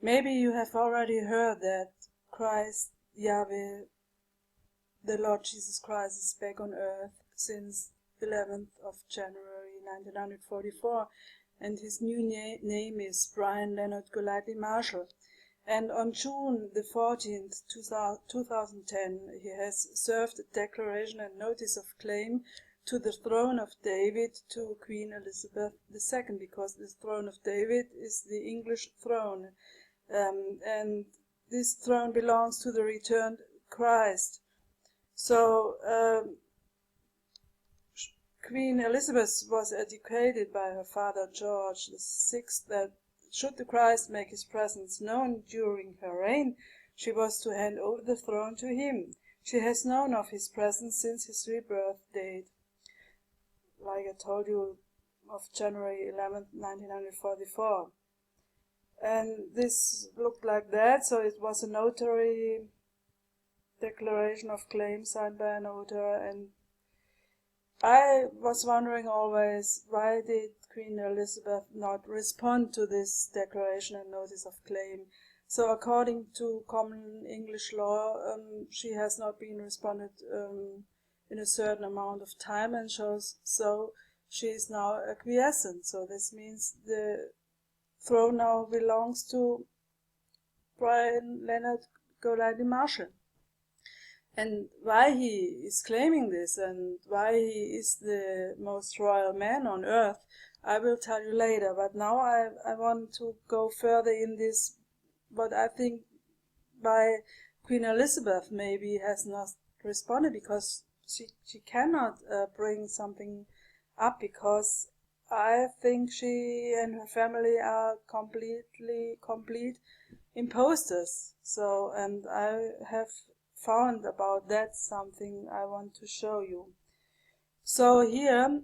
Maybe you have already heard that Christ, Yahweh, the Lord Jesus Christ, is back on earth since 11th of January 1944, and his new name is Brian Leonard Golightly Marshall. And on June the 14th, 2010, he has served a declaration and notice of claim to the throne of David to Queen Elizabeth II, because the throne of David is the English throne, and this throne belongs to the returned Christ. So Queen Elizabeth was educated by her father George VI that should the Christ make his presence known during her reign, she was to hand over the throne to him. She has known of his presence since his rebirth date, like I told you, of January 11th, 1944. And this looked like that, so it was a notary declaration of claim signed by a notary, and I was wondering always, why did Queen Elizabeth not respond to this declaration and notice of claim? So according to common English law, she has not been responded in a certain amount of time, and so she is now acquiescent. So this means the throne now belongs to Brian Leonard Golightly Marshall. And why he is claiming this and why he is the most royal man on earth, I will tell you later. But now I want to go further in this, what I think by Queen Elizabeth maybe has not responded, because she cannot bring something up, because I think she and her family are complete imposters. So, and I have found about that something I want to show you. So here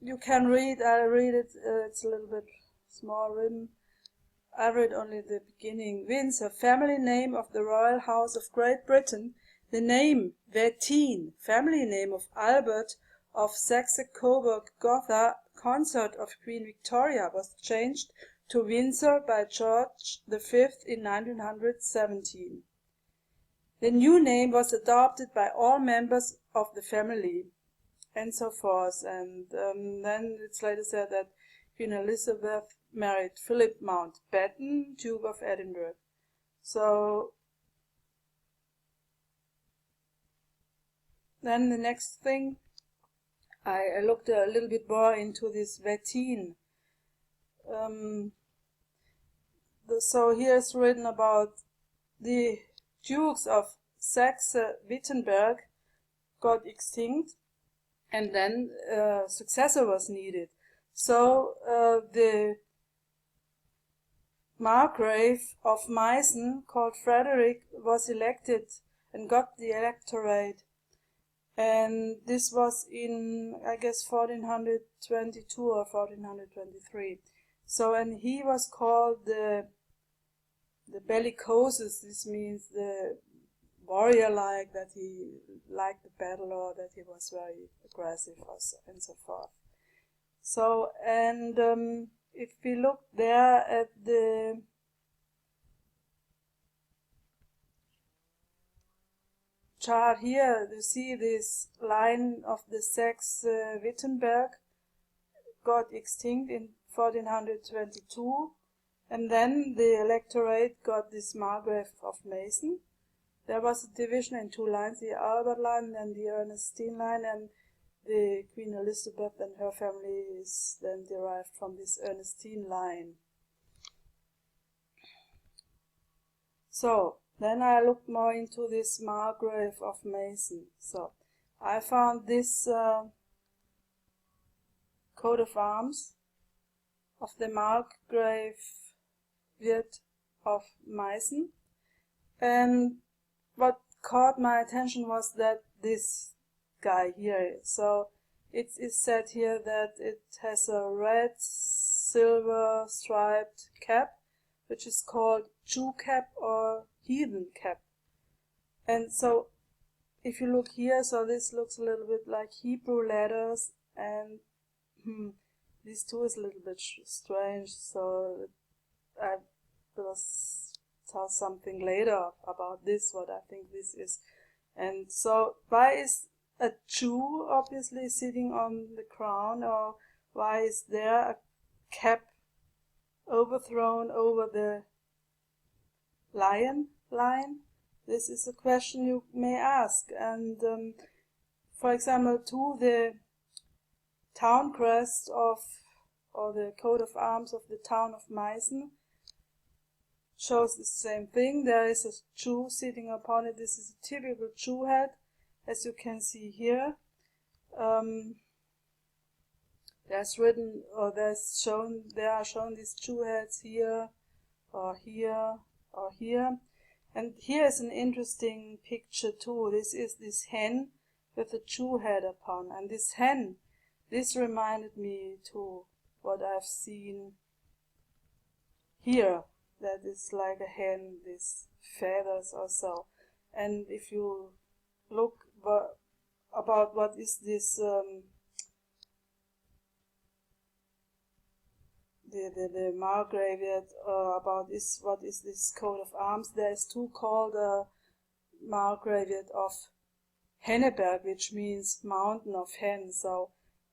you can read, I read it, it's a little bit small written. I read only the beginning. Windsor, family name of the Royal House of Great Britain. The name Wettin, family name of Albert of Saxe-Coburg-Gotha, consort of Queen Victoria, was changed to Windsor by George V in 1917. The new name was adopted by all members of the family, and so forth. And then it's later said that Queen Elizabeth married Philip Mountbatten, Duke of Edinburgh. So then the next thing, I looked a little bit more into this Wettin. So here's written about the Dukes of Saxe-Wittenberg got extinct, and then a successor was needed. So the Margrave of Meissen, called Frederick, was elected and got the electorate. And this was in, I guess, 1422 or 1423. So, and he was called the bellicosus. This means the warrior-like, that he liked the battle, or that he was very aggressive, and so forth. So, and if we look there at the chart here, you see this line of the Saxe-Wittenberg got extinct in 1422, and then the electorate got this Margrave of Meissen. There was a division in two lines, the Albert line and the Ernestine line, and the Queen Elizabeth and her family is then derived from this Ernestine line. So, then I looked more into this Margrave of Meissen. So, I found this coat of arms of the Margrave of Meissen, and what caught my attention was that this guy here. So it is said here that it has a red, silver striped cap, which is called Jew cap or heathen cap. And so if you look here, so this looks a little bit like Hebrew letters, and these two is a little bit strange. So I will tell something later about this, what I think this is. And so why is a Jew obviously sitting on the crown, or why is there a cap overthrown over the lion line? This is a question you may ask. And for example, to the town crest of, or the coat of arms of the town of Meissen shows the same thing. There is a Jew sitting upon it. This is a typical Jew head, as you can see here. There's written, or there are shown these Jew heads here, or here, or here. And here is an interesting picture too. This is this hen with a Jew head upon. And this hen, this reminded me to what I've seen here. That is like a hen, these feathers or so. And if you look about what is this, the Margraveyard, about this, what is this coat of arms, there is too called a Margraveyard of Henneberg, which means mountain of hen. So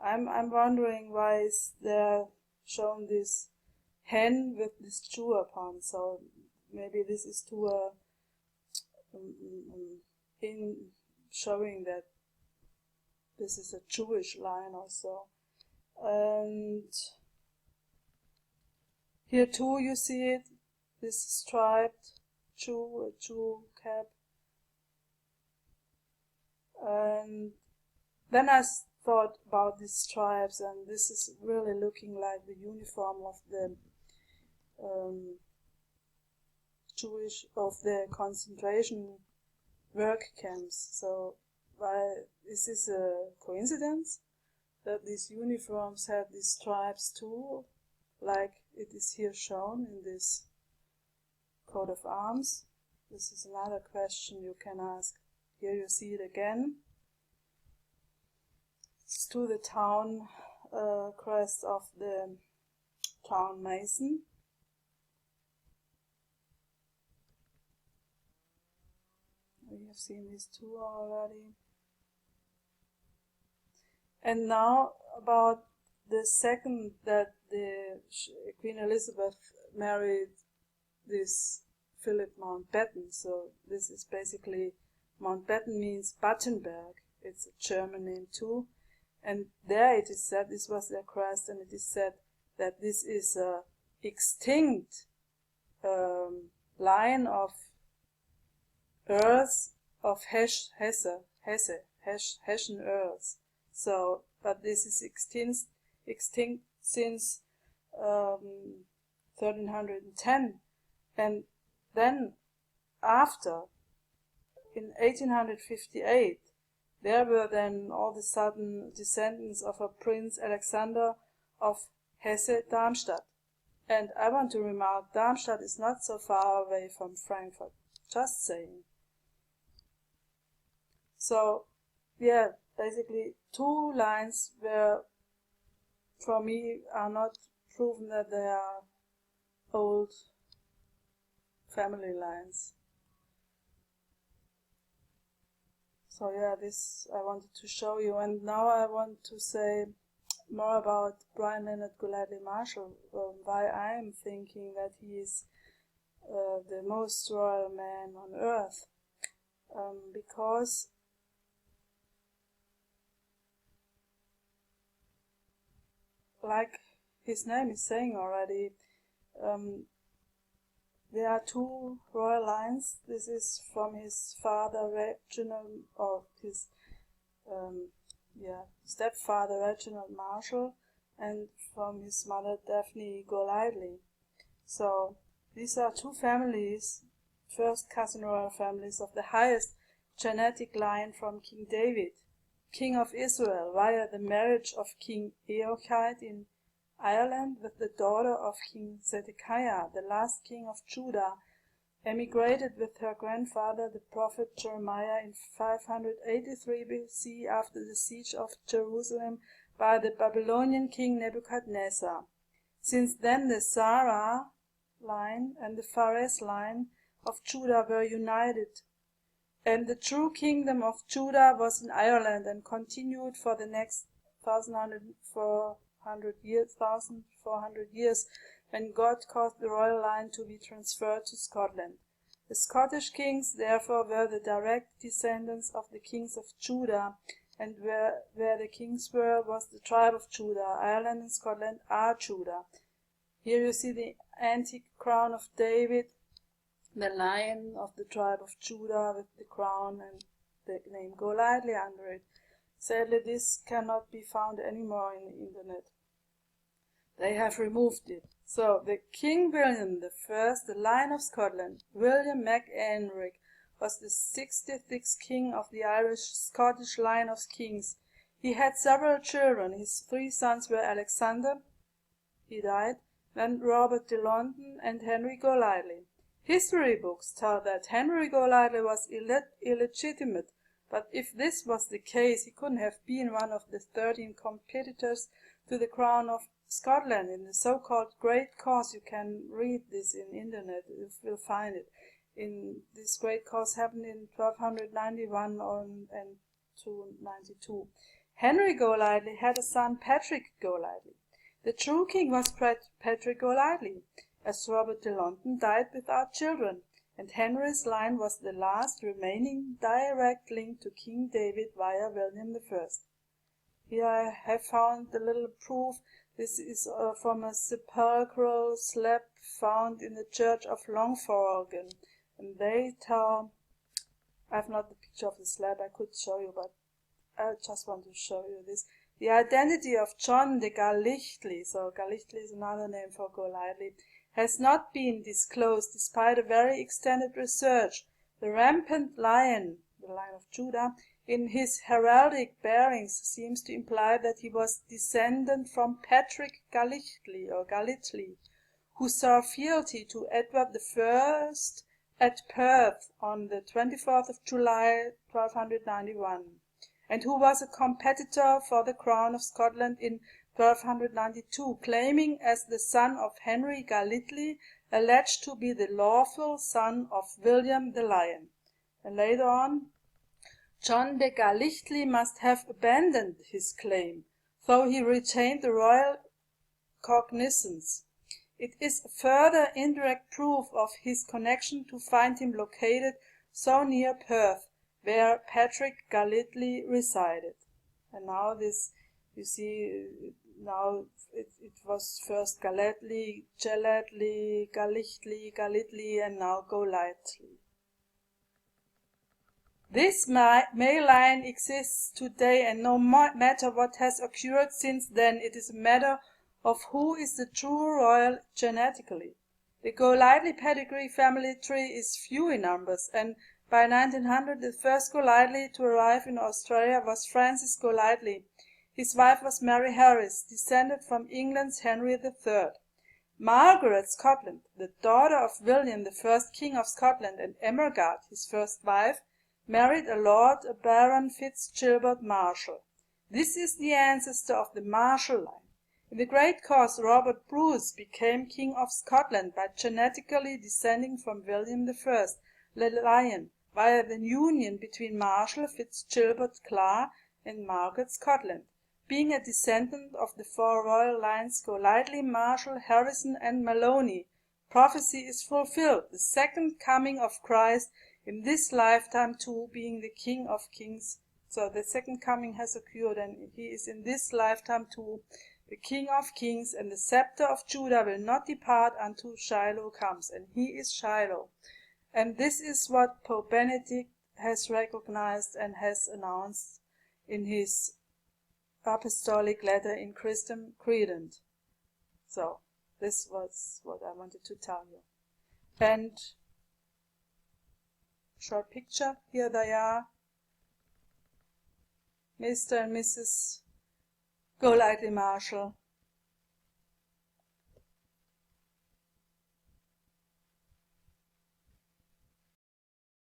I'm wondering why is there shown this hen with this Jew upon. So maybe this is to in showing that this is a Jewish line also. And here too you see it, this striped Jew, a Jew cap. And then I thought about these stripes, and this is really looking like the uniform of the Jewish, of the concentration work camps. So is this a coincidence that these uniforms have these stripes too, like it is here shown in this coat of arms? This is another question you can ask. Here you see it again. It's to the town crest of the town Meissen. We have seen these two already. And now about the second, that the Queen Elizabeth married this Philip Mountbatten. So this is basically, Mountbatten means Battenberg. It's a German name too. And there it is said, this was their crest, and it is said that this is a extinct line of earls of Hessian earls. So, but this is extinct since 1310, and then after, in 1858, there were then all of a sudden descendants of a Prince Alexander of Hesse-Darmstadt. And I want to remark, Darmstadt is not so far away from Frankfurt, just saying. So, yeah, basically two lines where, for me, are not proven that they are old family lines. So yeah, this I wanted to show you, and now I want to say more about Brian Leonard Golightly Marshall, why I am thinking that he is the most royal man on earth, because like his name is saying already, there are two royal lines. This is from his father Reginald, or his stepfather Reginald Marshall, and from his mother Daphne Golightly. So these are two families, first cousin royal families of the highest genetic line from King David, King of Israel, via the marriage of King Eochid in Ireland with the daughter of King Zedekiah, the last king of Judah, emigrated with her grandfather, the prophet Jeremiah, in 583 BC after the siege of Jerusalem by the Babylonian king Nebuchadnezzar. Since then the Zara, line and the Phares line of Judah were united, and the true kingdom of Judah was in Ireland and continued for the next 1,400 years, when God caused the royal line to be transferred to Scotland. The Scottish kings, therefore, were the direct descendants of the kings of Judah, and where the kings were was the tribe of Judah. Ireland and Scotland are Judah. Here you see the antique crown of David, the lion of the tribe of Judah with the crown and the name Golightly under it. Sadly, this cannot be found anymore in the internet. They have removed it. So, the King William I, the line of Scotland, William MacEanric, was the 66th king of the Irish-Scottish line of kings. He had several children. His 3 sons were Alexander, he died, then Robert de London and Henry Golightly. History books tell that Henry Golightly was illegitimate, but if this was the case, he couldn't have been one of the 13 competitors to the crown of Scotland in the so-called Great Cause. You can read this in internet, you will find it. In this Great Cause happened in 1291 and 292. Henry Golightly had a son, Patrick Golightly. The true king was Patrick Golightly, as Robert de London died without children, and Henry's line was the last remaining direct link to King David via William I. Here I have found the little proof. This is from a sepulchral slab found in the church of Longforgan, and they tell, I have not the picture of the slab, I could show you, but I just want to show you this. The identity of John de Golightly, so Golightly is another name for Golightly, has not been disclosed despite a very extended research. The rampant lion, the Lion of Judah, in his heraldic bearings seems to imply that he was descendant from Patrick Golightly, who saw fealty to Edward I at Perth on the 24th of July 1291, and who was a competitor for the crown of Scotland in 1292, claiming as the son of Henry Golightly, alleged to be the lawful son of William the Lion. And later on, John de Golightly must have abandoned his claim, though he retained the royal cognizance. It is a further indirect proof of his connection to find him located so near Perth, where Patrick Golightly resided. And now this, you see, now it was first Golightly, Golightly, and now Golightly. This male line exists today, and no matter what has occurred since then, it is a matter of who is the true royal genetically. The Golightly pedigree family tree is few in numbers, and by 1900 the first Golightly to arrive in Australia was Francis Golightly. His wife was Mary Harris, descended from England's Henry III. Margaret Scotland, the daughter of William I, King of Scotland, and Emergard, his first wife, married a Lord Baron Fitzgilbert Marshall. This is the ancestor of the Marshall line. In the Great Cause, Robert Bruce became King of Scotland by genetically descending from William I, the Lion, via the union between Marshall Fitzgilbert Clark and Margaret Scotland. Being a descendant of the 4 royal lines Golightly, Marshall, Harrison, and Maloney, prophecy is fulfilled, the second coming of Christ in this lifetime too, being the King of Kings. So the second coming has occurred, and he is in this lifetime too the King of Kings, and the scepter of Judah will not depart until Shiloh comes, and he is Shiloh. And this is what Pope Benedict has recognized and has announced in his apostolic letter In Christum Credent. So this was what I wanted to tell you. And short picture, here they are, Mr. and Mrs. Golightly Marshall